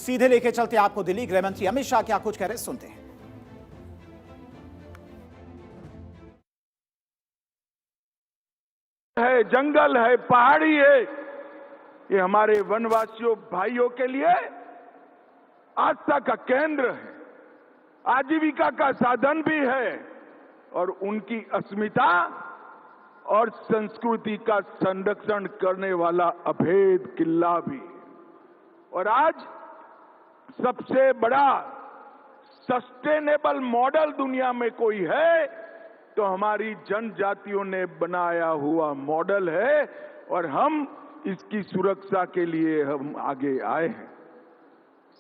सीधे लेके चलते आपको दिल्ली। गृह मंत्री अमित शाह क्या कुछ कह रहे सुनते हैं। है, जंगल है, पहाड़ी है, ये हमारे वनवासियों भाइयों के लिए आस्था का केंद्र है, आजीविका का साधन भी है और उनकी अस्मिता और संस्कृति का संरक्षण करने वाला अभेद किला भी। और आज सबसे बड़ा सस्टेनेबल मॉडल दुनिया में कोई है तो हमारी जनजातियों ने बनाया हुआ मॉडल है और हम इसकी सुरक्षा के लिए हम आगे आए हैं।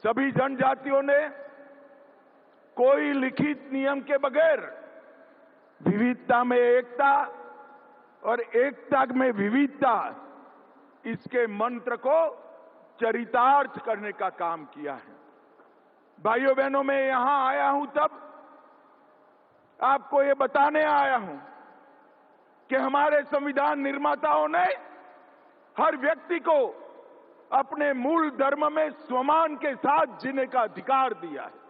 सभी जनजातियों ने कोई लिखित नियम के बगैर विविधता में एकता और एकता में विविधता इसके मंत्र को चरितार्थ करने का काम किया है। भाइयों बहनों, मैं यहां आया हूं तब आपको ये बताने आया हूं कि हमारे संविधान निर्माताओं ने हर व्यक्ति को अपने मूल धर्म में स्वमान के साथ जीने का अधिकार दिया है।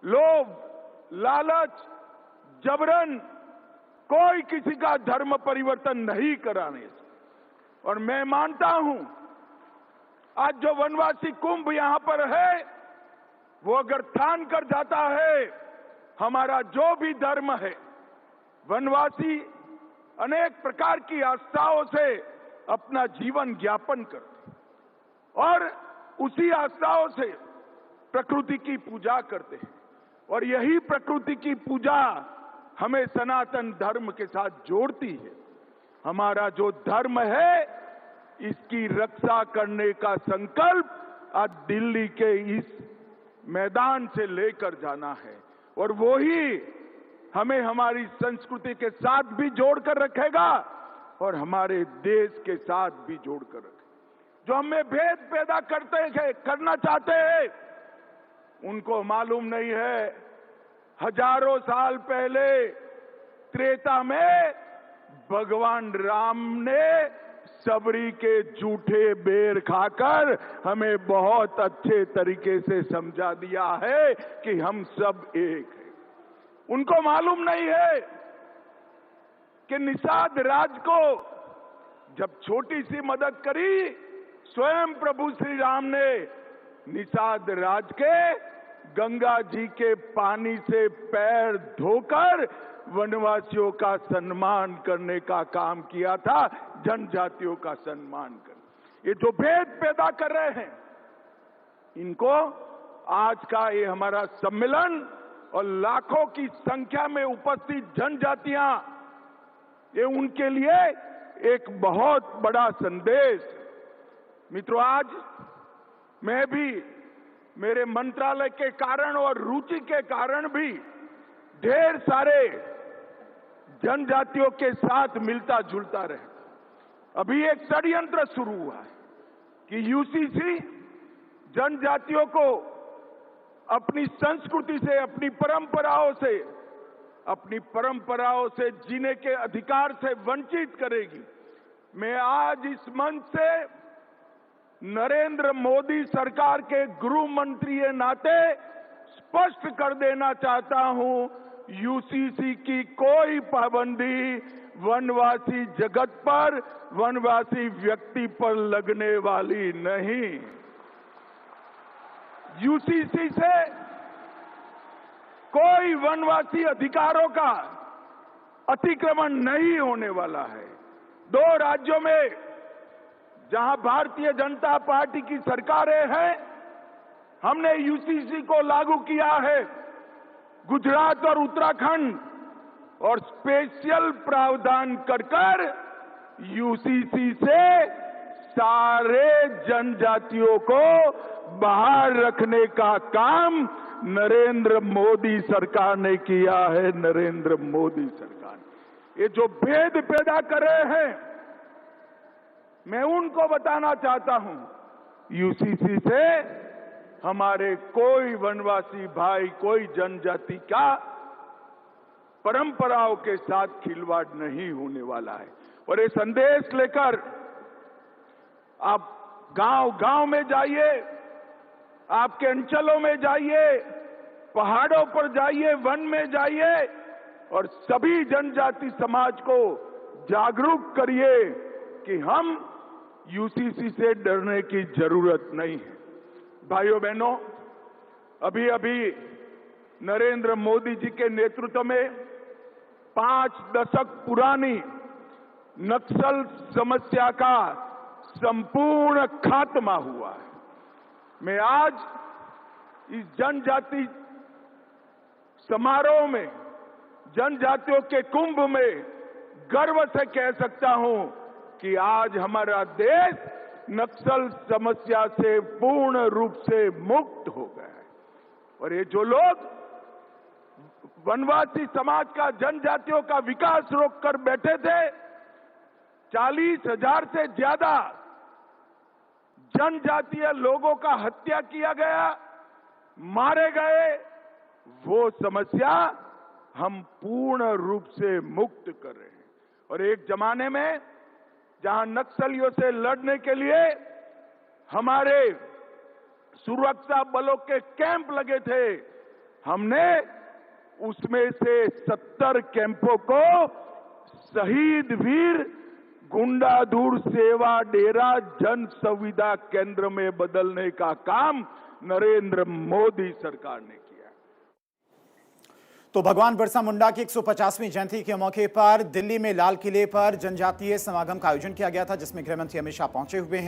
लोभ, लालच, जबरन कोई किसी का धर्म परिवर्तन नहीं कराने। और मैं मानता हूं आज जो वनवासी कुंभ यहां पर है वो अगर ठान कर जाता है हमारा जो भी धर्म है, वनवासी अनेक प्रकार की आस्थाओं से अपना जीवन यापन करते और उसी आस्थाओं से प्रकृति की पूजा करते हैं और यही प्रकृति की पूजा हमें सनातन धर्म के साथ जोड़ती है। हमारा जो धर्म है इसकी रक्षा करने का संकल्प आज दिल्ली के इस मैदान से लेकर जाना है और वो ही हमें हमारी संस्कृति के साथ भी जोड़कर रखेगा और हमारे देश के साथ भी जोड़कर रखेगा। जो हमें भेद पैदा करना चाहते हैं उनको मालूम नहीं है हजारों साल पहले त्रेता में भगवान राम ने सबरी के झूठे बेर खाकर हमें बहुत अच्छे तरीके से समझा दिया है कि हम सब एक हैं। उनको मालूम नहीं है कि निषाद राज को जब छोटी सी मदद करी स्वयं प्रभु श्री राम ने निषाद राज के गंगा जी के पानी से पैर धोकर वनवासियों का सम्मान करने का काम किया था, जनजातियों का सम्मान कर। ये जो भेद पैदा कर रहे हैं इनको आज का ये हमारा सम्मेलन और लाखों की संख्या में उपस्थित जनजातियां ये उनके लिए एक बहुत बड़ा संदेश। मित्रों, आज मैं भी मेरे मंत्रालय के कारण और रुचि के कारण भी ढेर सारे जनजातियों के साथ मिलता जुलता रहता। अभी एक षड्यंत्र शुरू हुआ है कि यूसीसी जनजातियों को अपनी संस्कृति से, अपनी परंपराओं से जीने के अधिकार से वंचित करेगी। मैं आज इस मंच से नरेंद्र मोदी सरकार के गृह मंत्री के नाते स्पष्ट कर देना चाहता हूं, यूसीसी की कोई पाबंदी वनवासी जगत पर, वनवासी व्यक्ति पर लगने वाली नहीं। यूसीसी से कोई वनवासी अधिकारों का अतिक्रमण नहीं होने वाला है। 2 राज्यों में जहां भारतीय जनता पार्टी की सरकारें हैं हमने यूसीसी को लागू किया है। गुजरात और उत्तराखंड और स्पेशल प्रावधान कर यूसीसी से सारे जनजातियों को बाहर रखने का काम नरेंद्र मोदी सरकार ने किया है। नरेंद्र मोदी सरकार ने ये जो भेद पैदा कर रहे हैं मैं उनको बताना चाहता हूं, यूसीसी से हमारे कोई वनवासी भाई, कोई जनजाति का परंपराओं के साथ खिलवाड़ नहीं होने वाला है। और ये संदेश लेकर आप गांव-गांव में जाइए, आपके अंचलों में जाइए, पहाड़ों पर जाइए, वन में जाइए और सभी जनजाति समाज को जागरूक करिए कि हम यूसीसी से डरने की जरूरत नहीं है। भाइयों बहनों, अभी अभी नरेंद्र मोदी जी के नेतृत्व में 5 दशक पुरानी नक्सल समस्या का संपूर्ण खात्मा हुआ है। मैं आज इस जनजाति समारोह में, जनजातियों के कुंभ में गर्व से कह सकता हूं कि आज हमारा देश नक्सल समस्या से पूर्ण रूप से मुक्त हो गया है। और ये जो लोग वनवासी समाज का, जनजातियों का विकास रोककर बैठे थे, 40,000 से ज्यादा जनजातीय लोगों का हत्या किया गया, मारे गए, वो समस्या हम पूर्ण रूप से मुक्त कर रहे हैं। और एक जमाने में जहां नक्सलियों से लड़ने के लिए हमारे सुरक्षा बलों के कैंप लगे थे, हमने उसमें से 70 कैंपों को शहीद वीर गुंडाधूर सेवा डेरा जन संविदा केंद्र में बदलने का काम नरेंद्र मोदी सरकार ने किया। तो भगवान बिरसा मुंडा की 150वीं जयंती के मौके पर दिल्ली में लाल किले पर जनजातीय समागम का आयोजन किया गया था, जिसमें गृह मंत्री अमित शाह पहुंचे हुए हैं।